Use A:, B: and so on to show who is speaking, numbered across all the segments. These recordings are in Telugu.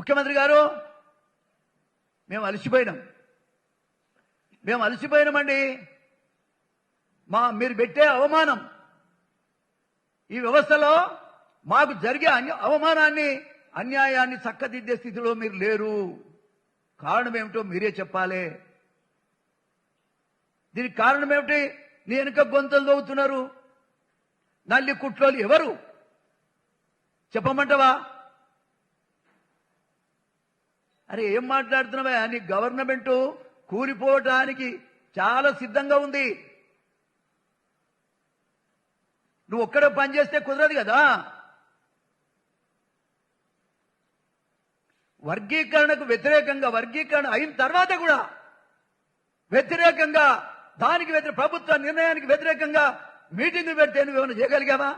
A: ముఖ్యమంత్రి గారు మేము అలసిపోయినామండి. మీరు పెట్టే అవమానం, ఈ వ్యవస్థలో మాకు జరిగే అవమానాన్ని, అన్యాయాన్ని చక్కదిద్దే స్థితిలో మీరు లేరు. కారణం ఏమిటో మీరే చెప్పాలి. దీనికి కారణం ఏమిటి? నీ వెనుక గొంతులు దోగుతున్నారు నల్లి కుట్లోలు ఎవరు చెప్పమంటావా? అరే ఏం మాట్లాడుతున్నావా? నీ గవర్నమెంట్ కూలిపోవటానికి చాలా సిద్ధంగా ఉంది. నువ్వు ఒక్కడే పని చేస్తే కుదరదు కదా. వర్గీకరణకు వ్యతిరేకంగా, వర్గీకరణ అయిన తర్వాత కూడా వ్యతిరేకంగా, దానికి ప్రభుత్వ నిర్ణయానికి వ్యతిరేకంగా మీటింగులు పెడితే నువ్వేమైనా చేయగలిగావా?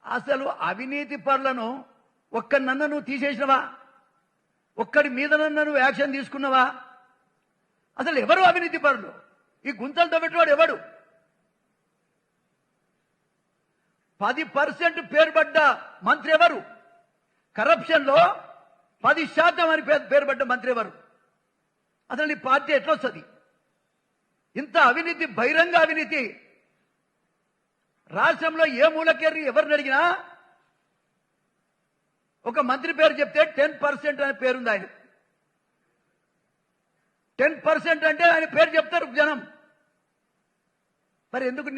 A: అసలు అవినీతి పరులను ఒక్కనన్నా నువ్వు తీసేసినవా? ఒక్కడి మీదనన్నా నువ్వు యాక్షన్ తీసుకున్నావా? అసలు ఎవరు అవినీతి పరులు? ఈ గుంతలతో పెట్టివాడు ఎవడు? 10% పేరుపడ్డ మంత్రి ఎవరు? కరప్షన్ లో 10% అని పేరుపడ్డ మంత్రి ఎవరు? అసలు నీ పార్టీ ఎట్లొస్తుంది? ఇంత అవినీతి, బహిరంగ అవినీతి రాష్ట్రంలో ఏ మూలకేరి ఎవరిని అడిగినా ఒక మంత్రి పేరు చెప్తే 10% అనే పేరుంది ఆయన. 10% అంటే ఆయన పేరు చెప్తారు జనం. మరి ఎందుకు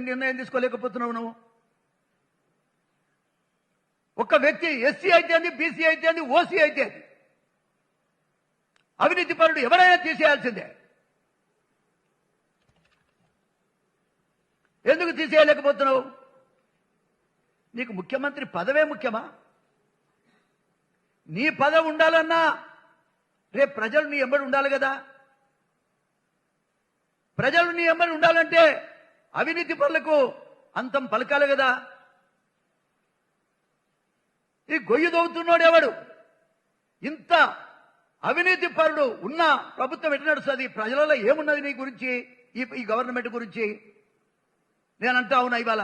A: నిర్ణయం తీసుకోలేకపోతున్నావు నువ్వు? ఒక వ్యక్తి ఎస్సీ అయితేంది, బీసీ అయితేంది, ఓసీ అయితే అవినీతి పరుడు ఎవరైనా తీసేయాల్సిందే. ఎందుకు తీసేయలేకపోతున్నావు? నీకు ముఖ్యమంత్రి పదవే ముఖ్యమా? నీ పదవి ఉండాలన్నా రేపు ప్రజలు నీ ఎంబడి ఉండాలి కదా. ప్రజలు నీ ఎంబడి ఉండాలంటే అవినీతి పరులకు అంతం పలకాలి కదా. ఈ గొయ్యి దోగుతున్నాడు ఎవడు? ఇంత అవినీతి పరుడు ఉన్న ప్రభుత్వం ఎట్లా నడుస్తుంది? ప్రజలలో ఏమున్నది నీ గురించి, ఈ గవర్నమెంట్ గురించి? నేనంటా ఉన్నా ఇవాళ